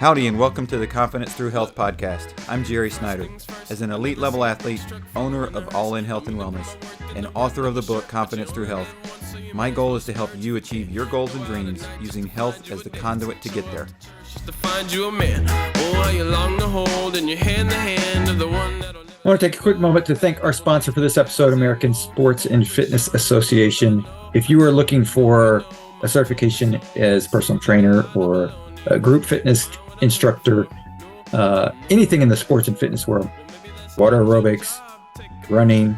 Howdy and welcome to the Confidence Through Health podcast. I'm Jerry Snyder. As an elite level athlete, owner of All In Health and Wellness, and author of the book Confidence Through Health, my goal is to help you achieve your goals and dreams using health as the conduit to get there. To find you a man, oh, you long to hold in your hand the hand of the one that'll never... I want to take a quick moment to thank our sponsor for this episode, American Sports and Fitness Association. If you are looking for a certification as personal trainer or a group fitness instructor, anything in the sports and fitness world, water aerobics, running,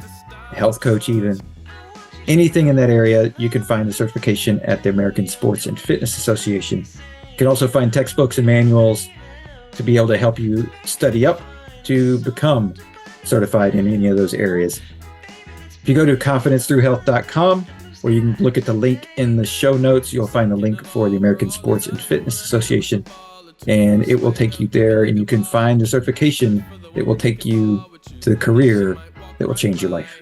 health coach even, anything in that area, you can find the certification at the American Sports and Fitness Association. You can also find textbooks and manuals to be able to help you study up to become certified in any of those areas. If you go to confidencethroughhealth.com, or you can look at the link in the show notes, you'll find the link for the American Sports and Fitness Association, and it will take you there, and you can find the certification that will take you to the career that will change your life.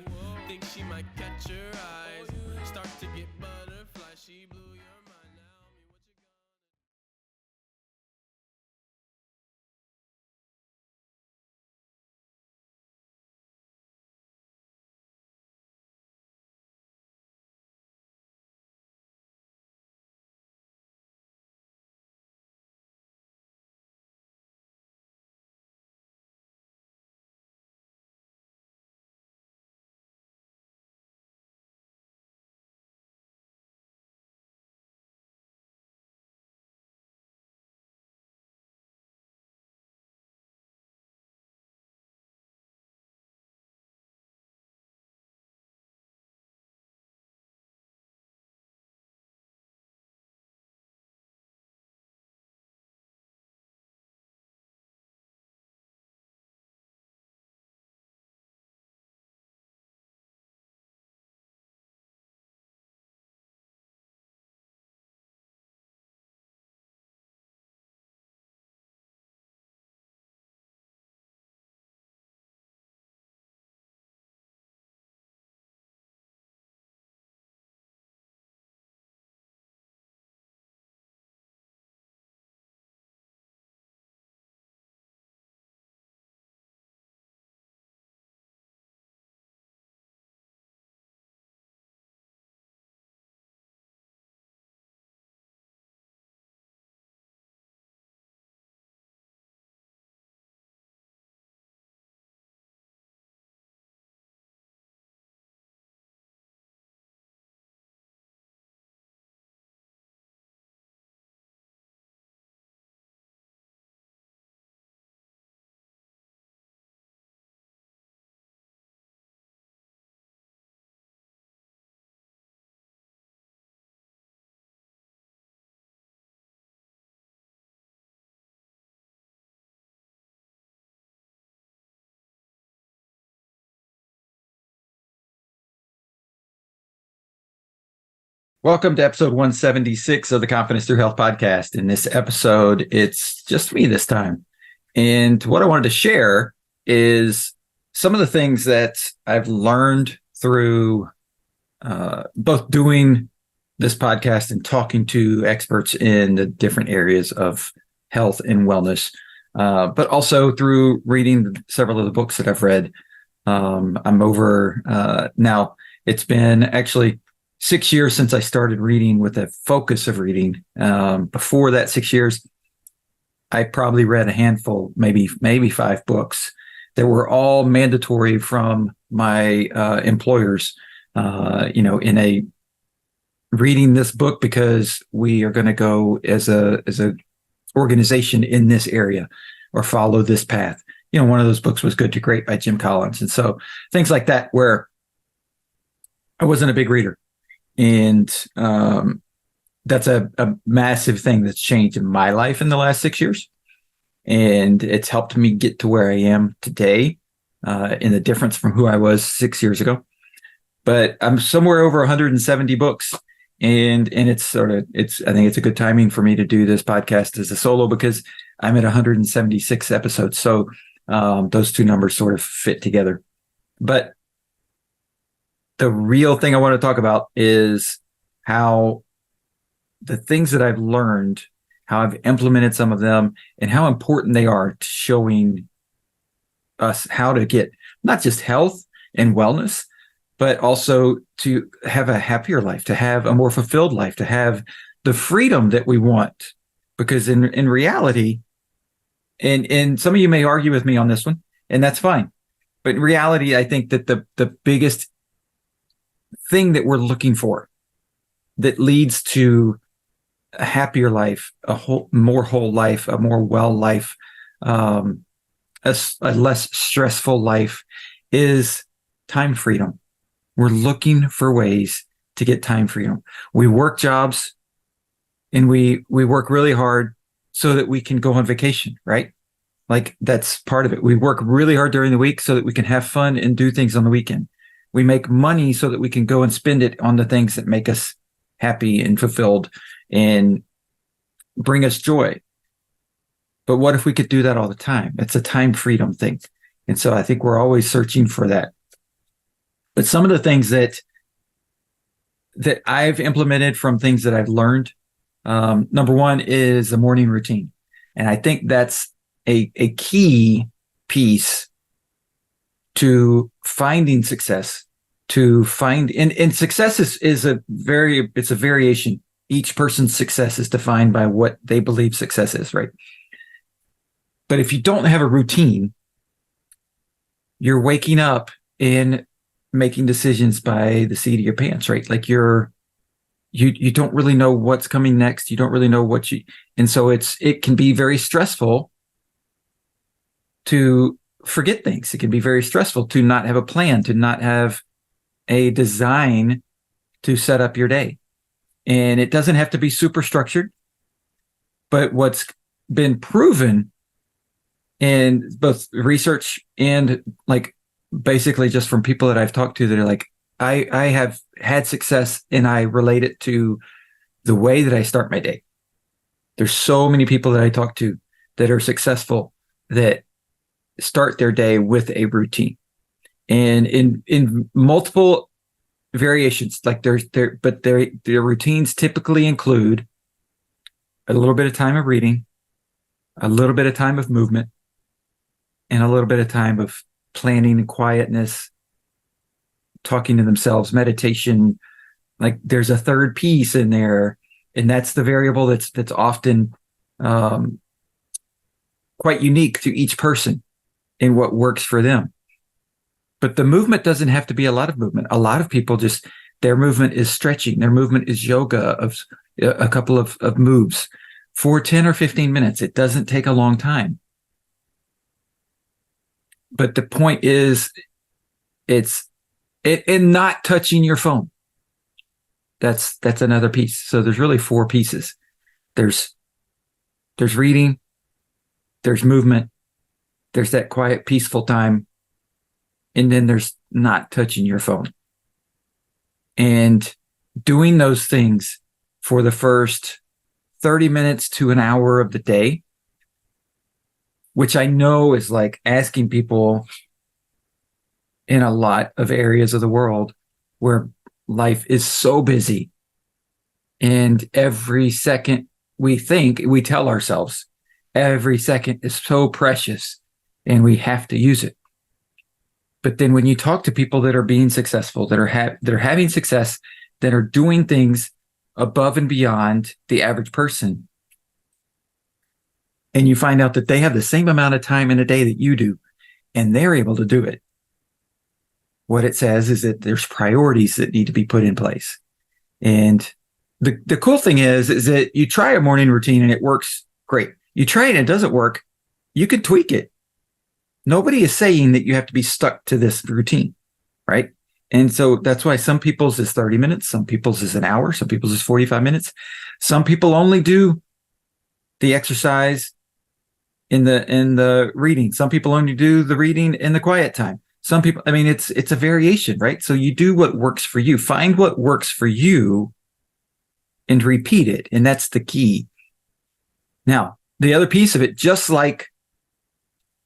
Welcome to episode 176 of the Confidence Through Health podcast. In this episode, it's just me this time. And what I wanted to share is some of the things that I've learned through both doing this podcast and talking to experts in the different areas of health and wellness, but also through reading several of the books that I've read. I'm over now. It's been actually 6 years since I started reading with a focus of reading. Before that 6 years, I probably read a handful, maybe 5 books that were all mandatory from my employers. In a reading this book because we are going to go as a organization in this area or follow this path. One of those books was Good to Great by Jim Collins, and so things like that where I wasn't a big reader. And that's a massive thing that's changed in my life in the last 6 years. And it's helped me get to where I am today in the difference from who I was 6 years ago. But I'm somewhere over 170 books. And I think it's a good timing for me to do this podcast as a solo because I'm at 176 episodes. So those two numbers sort of fit together. But the real thing I want to talk about is how the things that I've learned, how I've implemented some of them, and how important they are to showing us how to get not just health and wellness, but also to have a happier life, to have a more fulfilled life, to have the freedom that we want. Because in reality, and some of you may argue with me on this one, and that's fine. But in reality, I think that the biggest thing that we're looking for that leads to a happier life, more whole life, a more well life, a less stressful life is time freedom. We're looking for ways to get time freedom. We work jobs and we work really hard so that we can go on vacation, right? Like that's part of it. We work really hard during the week so that we can have fun and do things on the weekend. We make money so that we can go and spend it on the things that make us happy and fulfilled and bring us joy. But what if we could do that all the time? It's a time freedom thing. And so I think we're always searching for that. But some of the things that I've implemented from things that I've learned, number one is a morning routine. And I think that's a key piece to finding success, to find, and success is a variation. Each person's success is defined by what they believe success is, right? But if you don't have a routine, you're waking up and making decisions by the seat of your pants, right? Like you don't really know what's coming next. You don't really know and so it can be very stressful to forget things. It can be very stressful to not have a plan, to not have a design to set up your day. And it doesn't have to be super structured, but what's been proven in both research and like basically just from people that I've talked to that are like, I have had success and I relate it to the way that I start my day. There's so many people that I talk to that are successful that start their day with a routine, and in multiple variations. Like their routines typically include a little bit of time of reading, a little bit of time of movement, and a little bit of time of planning and quietness, talking to themselves, meditation. Like there's a third piece in there, and that's the variable that's often quite unique to each person and what works for them. But the movement doesn't have to be a lot of movement. A lot of people their movement is stretching. Their movement is yoga of a couple of moves for 10 or 15 minutes. It doesn't take a long time. But the point is, it's not touching your phone. That's another piece. So there's really four pieces. There's reading, there's movement, there's that quiet, peaceful time, and then there's not touching your phone. And doing those things for the first 30 minutes to an hour of the day, which I know is like asking people in a lot of areas of the world where life is so busy. And every second we tell ourselves, every second is so precious and we have to use it. But then when you talk to people that are being successful, that are having success, that are doing things above and beyond the average person, and you find out that they have the same amount of time in a day that you do, and they're able to do it, what it says is that there's priorities that need to be put in place. And the cool thing is that you try a morning routine and it works great. You try it and it doesn't work, you could tweak it. Nobody is saying that you have to be stuck to this routine, right? And so that's why some people's is 30 minutes, some people's is an hour, some people's is 45 minutes. Some people only do the exercise in the reading. Some people only do the reading in the quiet time. Some people, I mean, it's a variation, right? So you do what works for you. Find what works for you and repeat it. And that's the key. Now, the other piece of it, just like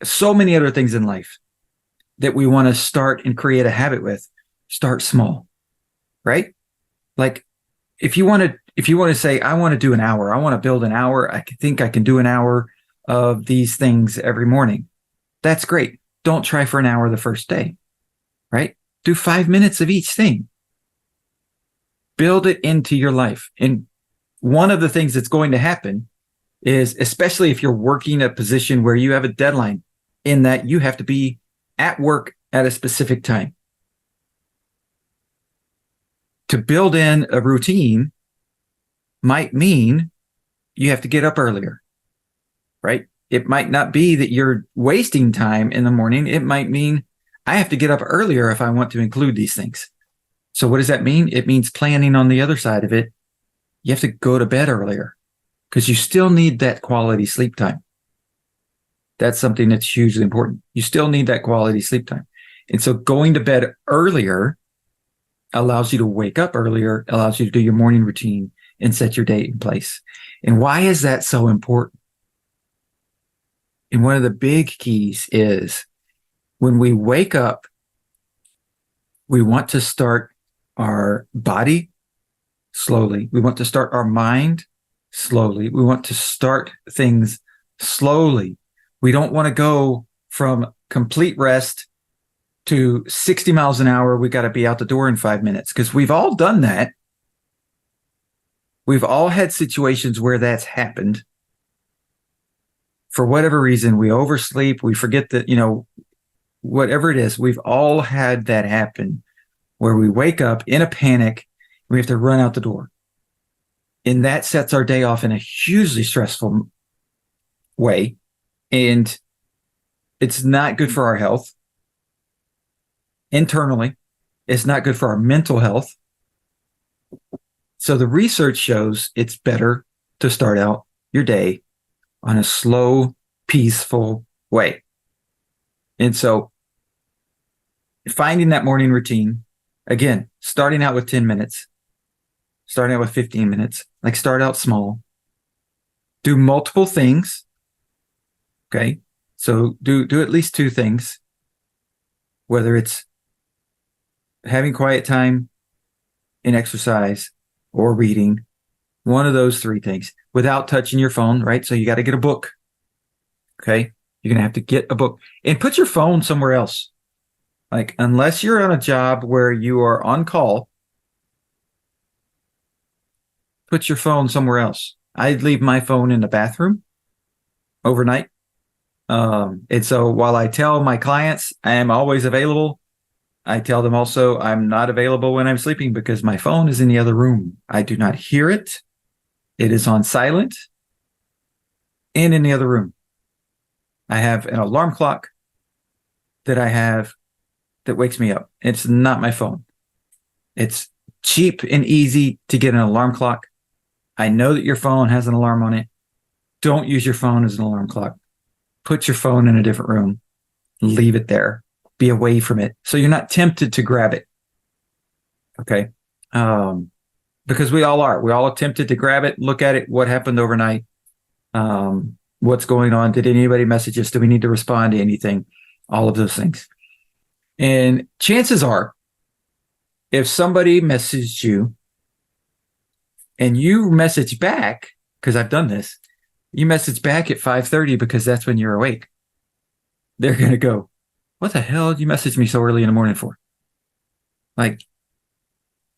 so many other things in life that we want to start and create a habit with, start small, right? Like if you want to if you want to say, I want to do an hour, I want to build an hour, I think I can do an hour of these things every morning. That's great. Don't try for an hour the first day, right? Do 5 minutes of each thing. Build it into your life. And one of the things that's going to happen is, especially if you're working a position where you have a deadline, in that you have to be at work at a specific time. To build in a routine might mean you have to get up earlier, right? It might not be that you're wasting time in the morning. It might mean I have to get up earlier if I want to include these things. So what does that mean? It means planning on the other side of it. You have to go to bed earlier because you still need that quality sleep time. That's something that's hugely important. You still need that quality sleep time. And so going to bed earlier allows you to wake up earlier, allows you to do your morning routine and set your day in place. And why is that so important? And one of the big keys is when we wake up, we want to start our body slowly. We want to start our mind slowly. We want to start things slowly. We don't want to go from complete rest to 60 miles an hour. We got to be out the door in 5 minutes, because we've all done that. We've all had situations where that's happened. For whatever reason, we oversleep, we forget that, whatever it is, we've all had that happen where we wake up in a panic, we have to run out the door. And that sets our day off in a hugely stressful way. And it's not good for our health. Internally, it's not good for our mental health. So the research shows it's better to start out your day on a slow, peaceful way. And so finding that morning routine, again, starting out with 10 minutes, starting out with 15 minutes, like start out small, do multiple things. Okay. So do at least 2 things, whether it's having quiet time and exercise or reading, one of those 3 things without touching your phone, right? So you got to get a book. Okay. You're going to have to get a book and put your phone somewhere else. Like, unless you're on a job where you are on call, put your phone somewhere else. I'd leave my phone in the bathroom overnight. And so while I tell my clients I am always available, I tell them also I'm not available when I'm sleeping because my phone is in the other room. I do not hear it. It is on silent and in the other room. I have an alarm clock that I have that wakes me up. It's not my phone. It's cheap and easy to get an alarm clock. I know that your phone has an alarm on it. Don't use your phone as an alarm clock. Put your phone in a different room. Leave it there. Be away from it so you're not tempted to grab it. Okay. Because we all are. We all are tempted to grab it, look at it, what happened overnight, what's going on, did anybody message us, do we need to respond to anything, all of those things. And chances are, if somebody messaged you and you message back, because I've done this, you message back at 5:30 because that's when you're awake, they're going to go, what the hell did you message me so early in the morning for? Like,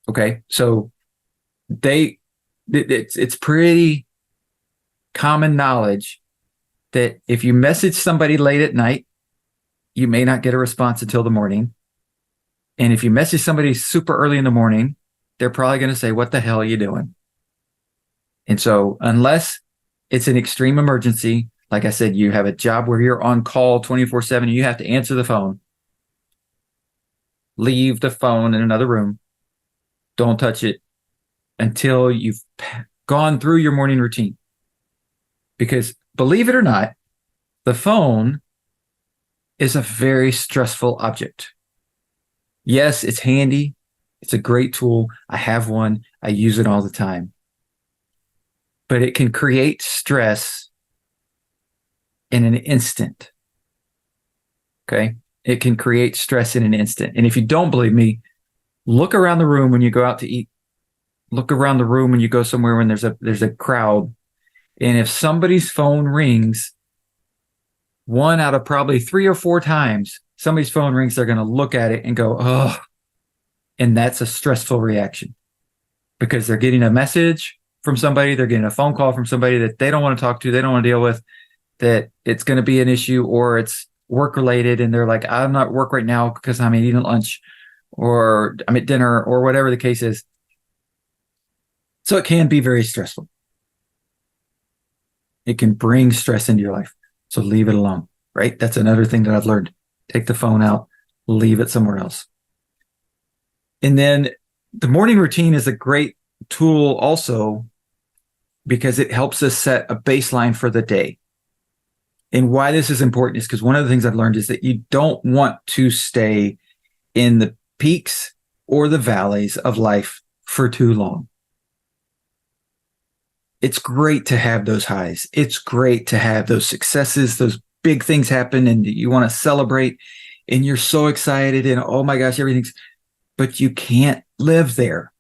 okay, so it's pretty common knowledge that if you message somebody late at night, you may not get a response until the morning. And if you message somebody super early in the morning, they're probably going to say, what the hell are you doing? And so unless it's an extreme emergency, like I said, you have a job where you're on call 24/7 and you have to answer the phone, leave the phone in another room. Don't touch it until you've gone through your morning routine. Because believe it or not, the phone is a very stressful object. Yes, it's handy. It's a great tool. I have one. I use it all the time. But it can create stress in an instant. Okay? It can create stress in an instant. And if you don't believe me, look around the room when you go out to eat. look around the room when you go somewhere when there's a crowd. And if somebody's phone rings, one out of probably 3 or 4 times, somebody's phone rings, they're going to look at it and go, oh, and that's a stressful reaction because they're getting a message from somebody, they're getting a phone call from somebody that they don't want to talk to, they don't want to deal with, that it's going to be an issue or it's work related. And they're like, I'm not at work right now because I'm eating lunch or I'm at dinner or whatever the case is. So it can be very stressful. It can bring stress into your life. So leave it alone, right? That's another thing that I've learned. Take the phone out, leave it somewhere else. And then the morning routine is a great tool also because it helps us set a baseline for the day. And why this is important is because one of the things I've learned is that you don't want to stay in the peaks or the valleys of life for too long. It's great to have those highs. It's great to have those successes, those big things happen and you want to celebrate and you're so excited and oh my gosh, everything's, but you can't live there.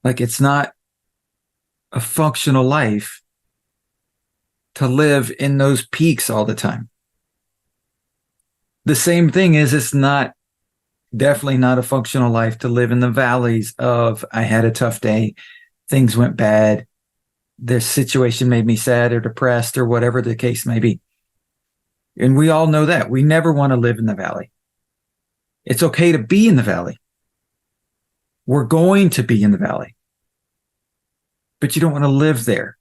Like it's not a functional life to live in those peaks all the time. The same thing is it's definitely not a functional life to live in the valleys of I had a tough day. Things went bad. This situation made me sad or depressed or whatever the case may be. And we all know that. We never want to live in the valley. It's okay to be in the valley. We're going to be in the valley. But you don't want to live there.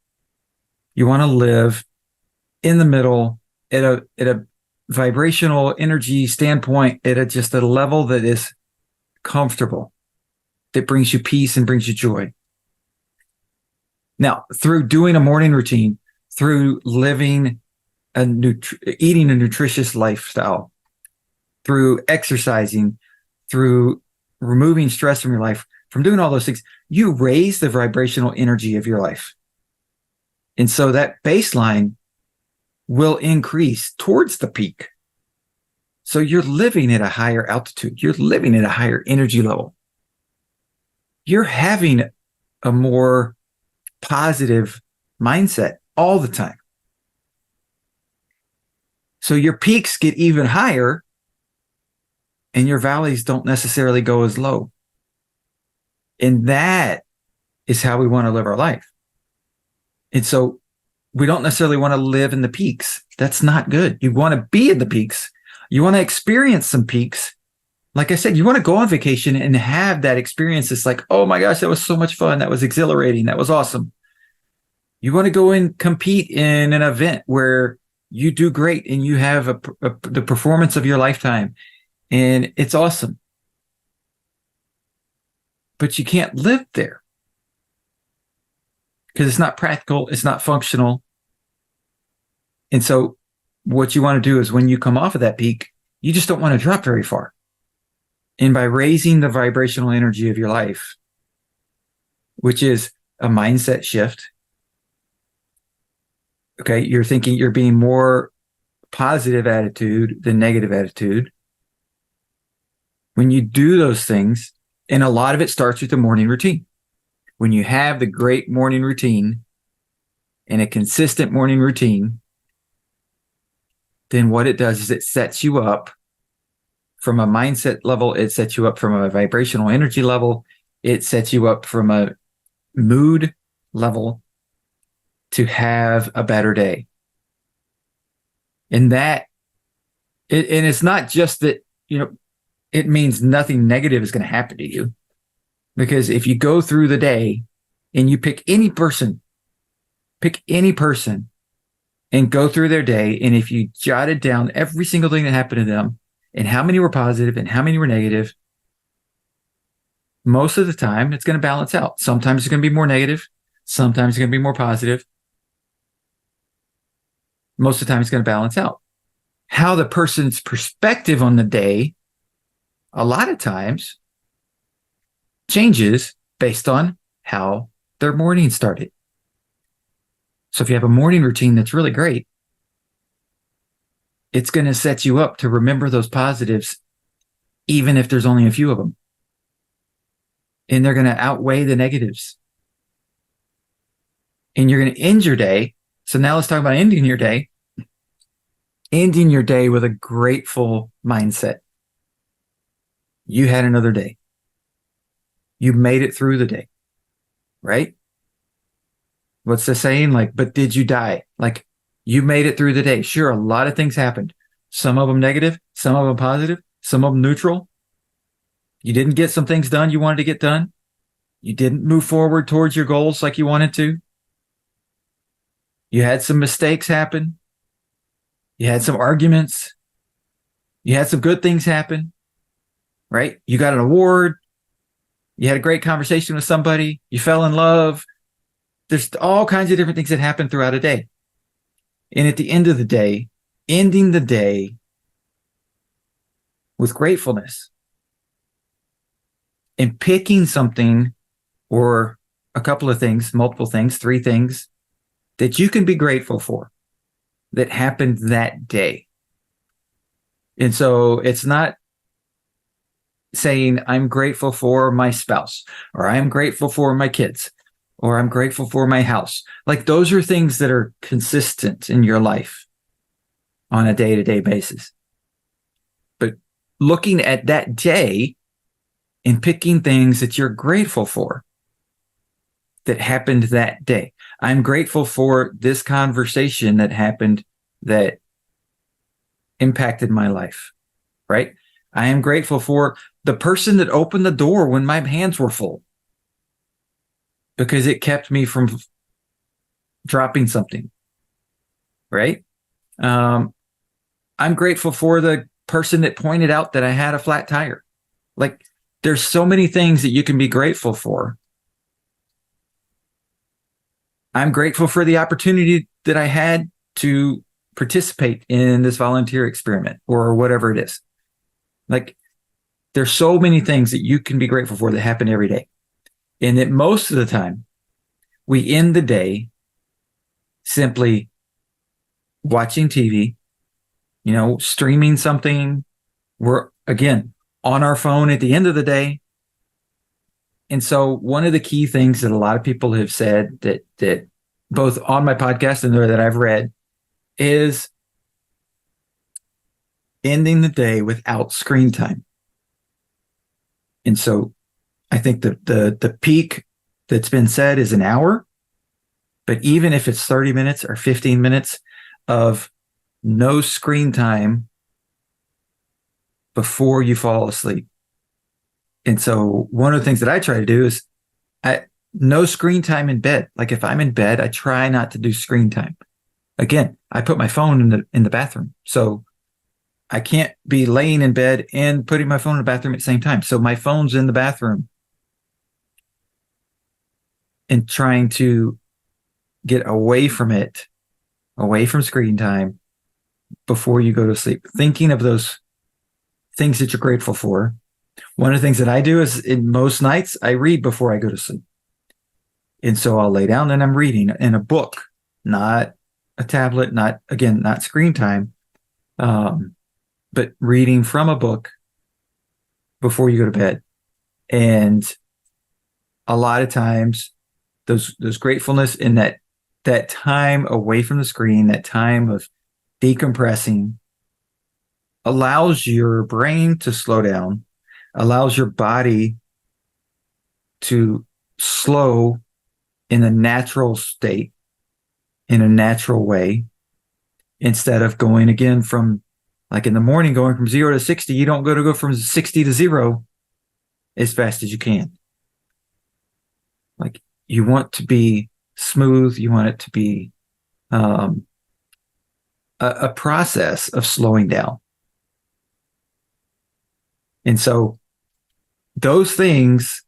You want to live in the middle at a vibrational energy standpoint, just a level that is comfortable, that brings you peace and brings you joy. Now, through doing a morning routine, through living eating a nutritious lifestyle, through exercising, through removing stress from your life, from doing all those things, you raise the vibrational energy of your life. And so that baseline will increase towards the peak. So you're living at a higher altitude. You're living at a higher energy level. You're having a more positive mindset all the time. So your peaks get even higher and your valleys don't necessarily go as low. And that is how we want to live our life. And so we don't necessarily want to live in the peaks. That's not good. You want to be in the peaks. You want to experience some peaks. Like I said, you want to go on vacation and have that experience. It's like, oh my gosh, that was so much fun. That was exhilarating. That was awesome. You want to go and compete in an event where you do great and you have the performance of your lifetime and it's awesome. But you can't live there because it's not practical. It's not functional. And so what you want to do is when you come off of that peak, you just don't want to drop very far. And by raising the vibrational energy of your life, which is a mindset shift, okay, you're thinking you're being more positive attitude than negative attitude. When you do those things, and a lot of it starts with the morning routine. When you have the great morning routine and a consistent morning routine, then what it does is it sets you up from a mindset level. It sets you up from a vibrational energy level. It sets you up from a mood level to have a better day. And it's not just that, it means nothing negative is going to happen to you. Because if you go through the day and you pick any person and go through their day, and if you jotted down every single thing that happened to them and how many were positive and how many were negative, most of the time it's going to balance out. Sometimes it's going to be more negative. Sometimes it's going to be more positive. Most of the time it's going to balance out. How the person's perspective on the day, a lot of times, changes based on how their morning started. So if you have a morning routine that's really great, it's going to set you up to remember those positives, even if there's only a few of them. and they're going to outweigh the negatives. And you're going to end your day. So now let's talk about ending your day. Ending your day with a grateful mindset. You had another day. You made it through the day, right? What's the saying? Like, but did you die? Like, you made it through the day. Sure, a lot of things happened. Some of them negative, some of them positive, some of them neutral. You didn't get some things done you wanted to get done. You didn't move forward towards your goals like you wanted to. You had some mistakes happen. You had some arguments. You had some good things happen, right? You got an award. You had a great conversation with somebody. You fell in love. There's all kinds of different things that happen throughout a day. And at the end of the day, ending the day with gratefulness and picking something or a couple of things, multiple things, 3 things that you can be grateful for that happened that day. And so it's not saying I'm grateful for my spouse, or I'm grateful for my kids, or I'm grateful for my house. Like, those are things that are consistent in your life on a day-to-day basis. But looking at that day and picking things that you're grateful for that happened that day. I'm grateful for this conversation that happened that impacted my life, right? I am grateful for the person that opened the door when my hands were full, because it kept me from dropping something, right? I'm grateful for the person that pointed out that I had a flat tire. Like, there's so many things that you can be grateful for. I'm grateful for the opportunity that I had to participate in this volunteer experiment or whatever it is. Like, there's so many things that you can be grateful for that happen every day. And that most of the time, we end the day simply watching TV, streaming something. We're, again, on our phone at the end of the day. And so one of the key things that a lot of people have said that both on my podcast and that I've read is ending the day without screen time. And so I think the peak that's been said is an hour, but even if it's 30 minutes or 15 minutes of no screen time before you fall asleep. And so one of the things that I try to do is no screen time in bed. Like, if I'm in bed, I try not to do screen time. Again, I put my phone in the bathroom. So I can't be laying in bed and putting my phone in the bathroom at the same time. So my phone's in the bathroom and trying to get away from it, away from screen time before you go to sleep. Thinking of those things that you're grateful for. One of the things that I do is, in most nights, I read before I go to sleep. And so I'll lay down and I'm reading in a book, not a tablet, not screen time, but reading from a book before you go to bed. And a lot of times those gratefulness in that time away from the screen, that time of decompressing, allows your brain to slow down, allows your body to slow in a natural state, in a natural way, instead of going again from, like in the morning, going from 0 to 60. You don't go from 60 to 0 as fast as you can. Like, you want to be smooth. You want it to be a process of slowing down. And so those things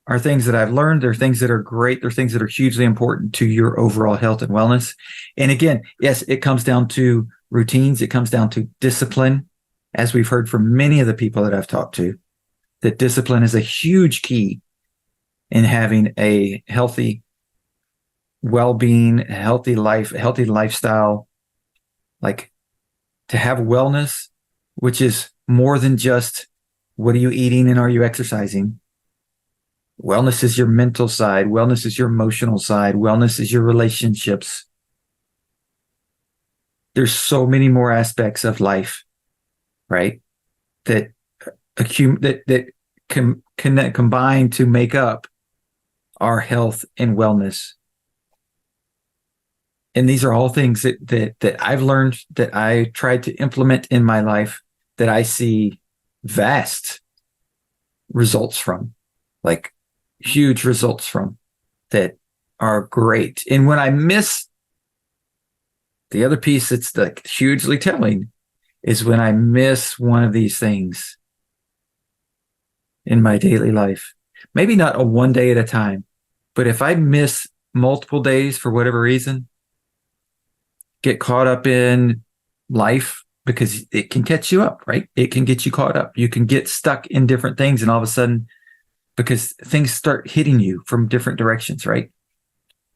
are things that I've learned. They're things that are great. They're things that are hugely important to your overall health and wellness. And again, yes, it comes down to routines. It comes down to discipline. As we've heard from many of the people that I've talked to, that discipline is a huge key in having a healthy well-being, a healthy life, a healthy lifestyle. Like, to have wellness, which is more than just what are you eating and are you exercising? Wellness is your mental side. Wellness is your emotional side. Wellness is your relationships. There's so many more aspects of life, right? That combine to make up our health and wellness. And these are all things that I've learned, that I tried to implement in my life, that I see vast results from, like huge results from, that are great. And when I miss, the other piece that's like hugely telling is when I miss one of these things in my daily life. Maybe not a one day at a time, but if I miss multiple days for whatever reason, get caught up in life, because it can catch you up, right? It can get you caught up. You can get stuck in different things, and all of a sudden, because things start hitting you from different directions, right?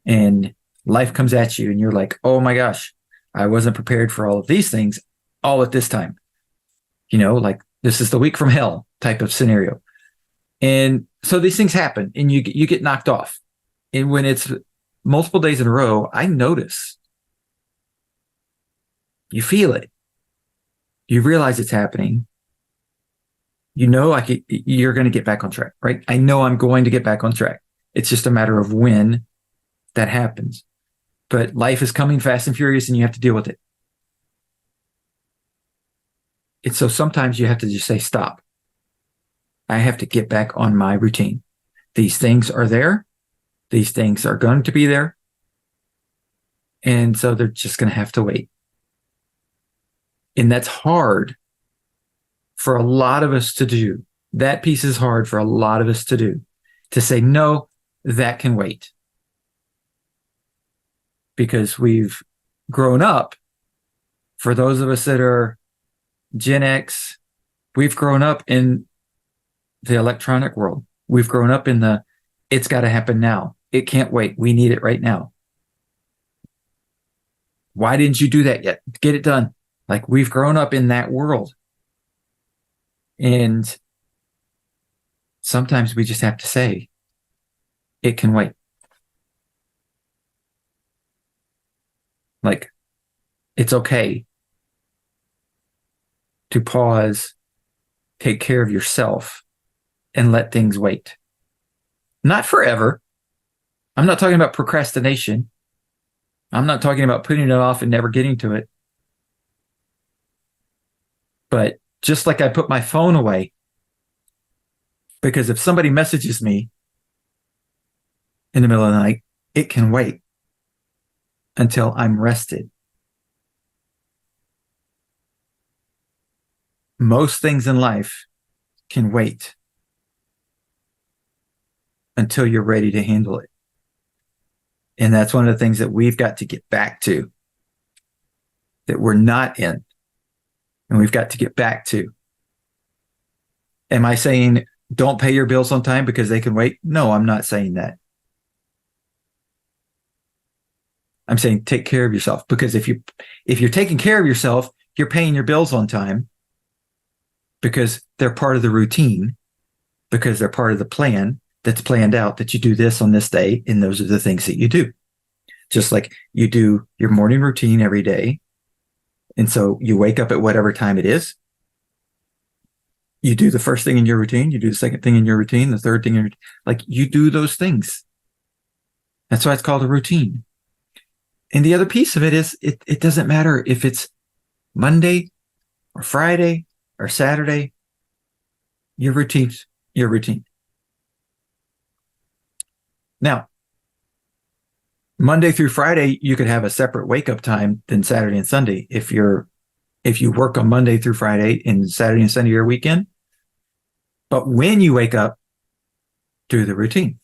And life comes at you and you're like, oh my gosh, I wasn't prepared for all of these things all at this time. Like this is the week from hell type of scenario. And so these things happen and you get knocked off. And when it's multiple days in a row, I notice. You feel it. You realize it's happening. You're going to get back on track, right? I know I'm going to get back on track. It's just a matter of when that happens. But life is coming fast and furious and you have to deal with it. And so sometimes you have to just say, stop. I have to get back on my routine. These things are there. These things are going to be there. And so they're just going to have to wait. And that's hard for a lot of us to do. That piece is hard for a lot of us to do. To say, no, that can wait. Because we've grown up, for those of us that are Gen X, we've grown up in the electronic world. We've grown up in it's got to happen now. It can't wait. We need it right now. Why didn't you do that yet? Get it done. Like, we've grown up in that world. And sometimes we just have to say, it can wait. Like, it's okay to pause, take care of yourself, and let things wait. Not forever. I'm not talking about procrastination. I'm not talking about putting it off and never getting to it. But just like I put my phone away, because if somebody messages me in the middle of the night, it can wait until I'm rested. Most things in life can wait until you're ready to handle it. And that's one of the things that we've got to get back to, that we're not in. And we've got to get back to. Am I saying don't pay your bills on time because they can wait? No, I'm not saying that. I'm saying take care of yourself, because if you're taking care of yourself, you're paying your bills on time, because they're part of the routine, because they're part of the plan that's planned out, that you do this on this day, and those are the things that you do. Just like you do your morning routine every day. And so you wake up at whatever time it is. You do the first thing in your routine. You do the second thing in your routine, the third thing in your routine. Like, you do those things. That's why it's called a routine. And the other piece of it is it doesn't matter if it's Monday or Friday or Saturday. Your routine's your routine. Now, Monday through Friday, you could have a separate wake up time than Saturday and Sunday. If you work on Monday through Friday and Saturday and Sunday your weekend. But when you wake up, do the routine.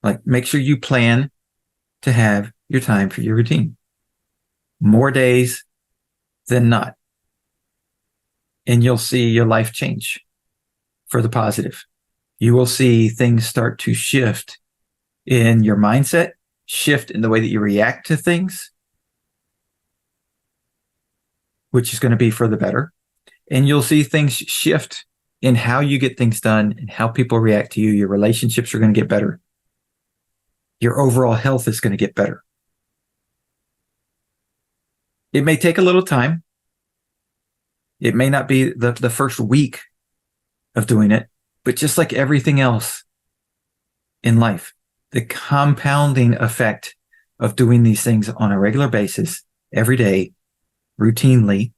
Like, make sure you plan to have your time for your routine. More days than not. And you'll see your life change for the positive. You will see things start to shift in your mindset, shift in the way that you react to things, which is going to be for the better. And you'll see things shift in how you get things done and how people react to you, your relationships are going to get better. Your overall health is going to get better. It may take a little time. It may not be the first week of doing it, but just like everything else in life, the compounding effect of doing these things on a regular basis, every day, routinely,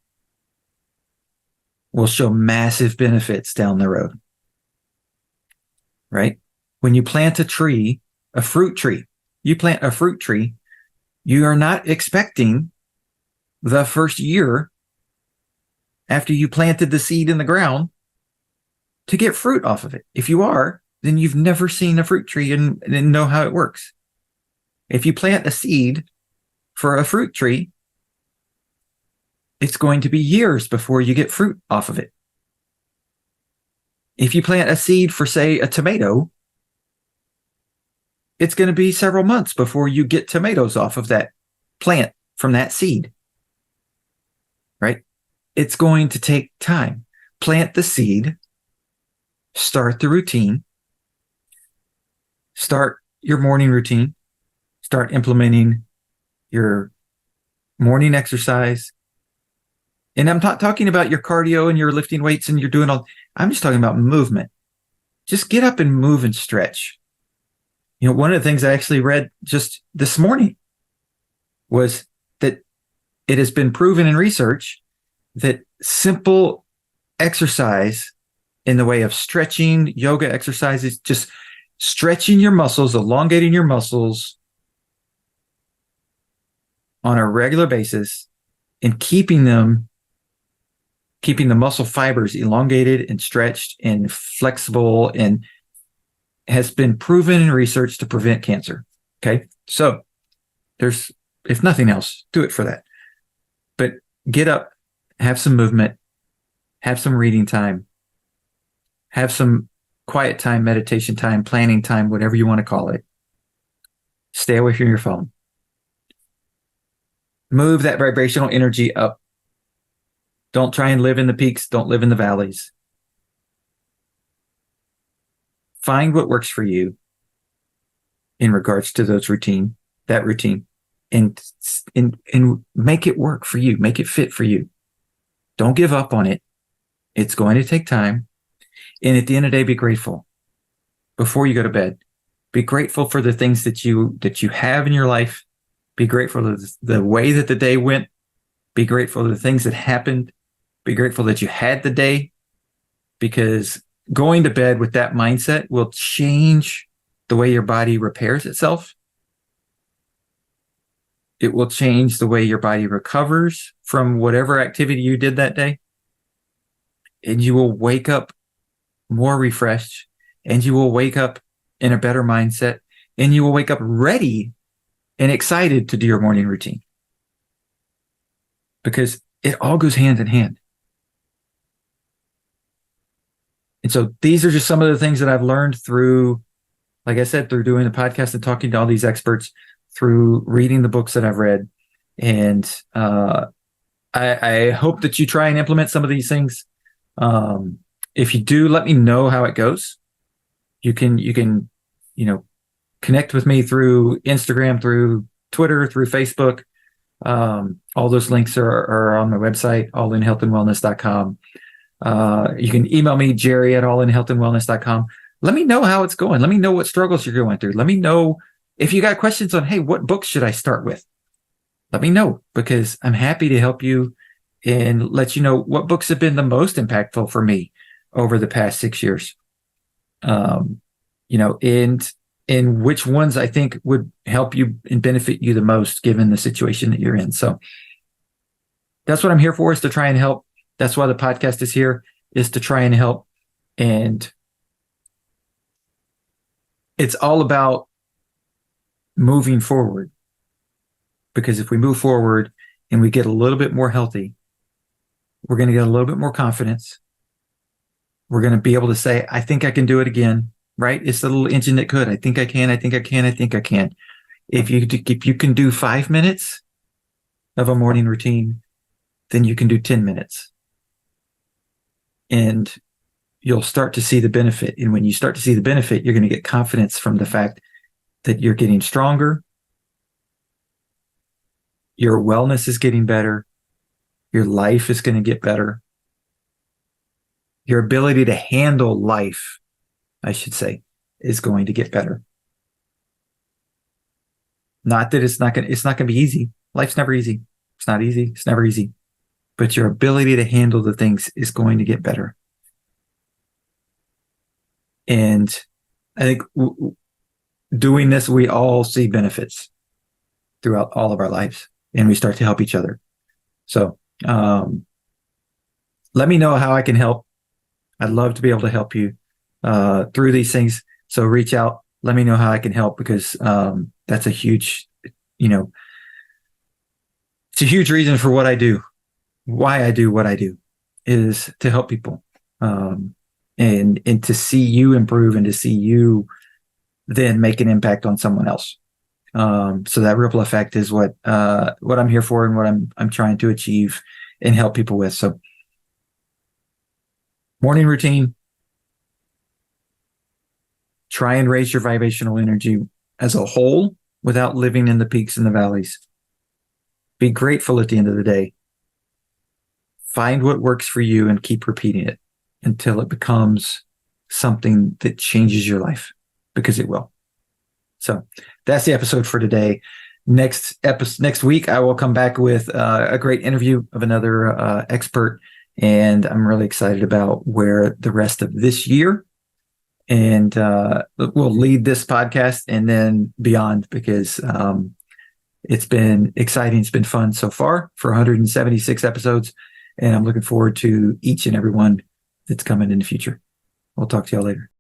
will show massive benefits down the road. Right? When you plant a tree, a fruit tree, you plant a fruit tree, you are not expecting the first year after you planted the seed in the ground to get fruit off of it. If you are, then you've never seen a fruit tree and know how it works. If you plant a seed for a fruit tree, it's going to be years before you get fruit off of it. If you plant a seed for, say, a tomato, it's going to be several months before you get tomatoes off of that plant from that seed. Right? It's going to take time. Plant the seed, start the routine, start your morning routine, start implementing your morning exercise. And I'm not talking about your cardio and your lifting weights and you're doing all, I'm just talking about movement. Just get up and move and stretch. You know, one of the things I actually read just this morning was that it has been proven in research that simple exercise in the way of stretching, yoga exercises, just stretching your muscles, elongating your muscles on a regular basis and keeping the muscle fibers elongated and stretched and flexible, and has been proven in research to prevent cancer. Okay. So there's, if nothing else, do it for that. But get up, have some movement, have some reading time, have some quiet time, meditation time, planning time, whatever you want to call it. Stay away from your phone. Move that vibrational energy up. Don't try and live in the peaks. Don't live in the valleys. Find what works for you in regards to that routine, and make it work for you. Make it fit for you. Don't give up on it. It's going to take time. And at the end of the day, be grateful before you go to bed. Be grateful for the things that you have in your life. Be grateful for the way that the day went. Be grateful for the things that happened. Be grateful that you had the day, because going to bed with that mindset will change the way your body repairs itself. It will change the way your body recovers from whatever activity you did that day. And you will wake up more refreshed, and you will wake up in a better mindset, and you will wake up ready and excited to do your morning routine, because it all goes hand in hand. And so these are just some of the things that I've learned through, like I said, through doing the podcast and talking to all these experts, through reading the books that I've read. And I hope that you try and implement some of these things. If you do, let me know how it goes. You can, connect with me through Instagram, through Twitter, through Facebook. All those links are on my website, allinhealthandwellness.com. You can email me, Jerry at allinhealthandwellness.com. Let me know how it's going. Let me know what struggles you're going through. Let me know if you got questions on, hey, what books should I start with? Let me know, because I'm happy to help you and let you know what books have been the most impactful for me over the past 6 years. And which ones I think would help you and benefit you the most given the situation that you're in. So that's what I'm here for, is to try and help. That's why the podcast is here, is to try and help. And it's all about moving forward, because if we move forward and we get a little bit more healthy, we're going to get a little bit more confidence. We're going to be able to say, I think I can do it again, right? It's the little engine that could. I think I can. I think I can. I think I can. If you can do 5 minutes of a morning routine, then you can do 10 minutes. And you'll start to see the benefit. And when you start to see the benefit, you're going to get confidence from the fact that you're getting stronger, your wellness is getting better, your life is going to get better, your ability to handle life, I should say, is going to get better. Not that it's not going to be easy. Life's never easy. It's not easy. It's never easy. But your ability to handle the things is going to get better. And I think doing this, we all see benefits throughout all of our lives, and we start to help each other. So let me know how I can help. I'd love to be able to help you through these things. So reach out. Let me know how I can help, because that's a huge, it's a huge reason for what I do. Why I do what I do is to help people, and to see you improve, and to see you then make an impact on someone else. So that ripple effect is what I'm here for, and what I'm trying to achieve and help people with. So morning routine, try and raise your vibrational energy as a whole without living in the peaks and the valleys. Be grateful at the end of the day. Find what works for you and keep repeating it until it becomes something that changes your life, because it will. So that's the episode for today. Next week, I will come back with a great interview of another expert, and I'm really excited about where the rest of this year and we'll lead this podcast and then beyond, because it's been exciting. It's been fun so far for 176 episodes, and I'm looking forward to each and every one that's coming in the future. We'll talk to y'all later.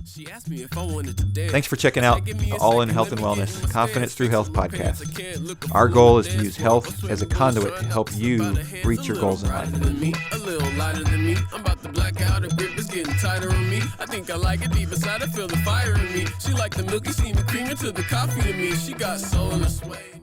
She asked me if I wanted to dance. Thanks for checking out the All in Health and Wellness Confidence Through Health podcast. Our goal is to use health as a conduit to help you reach your goals in life. A little lighter than me. I'm about to black out. Her grip is getting tighter on me. I think I like it deep inside. I feel the fire in me. She like the milky, see the cream into the coffee in me. She got soul in her sway.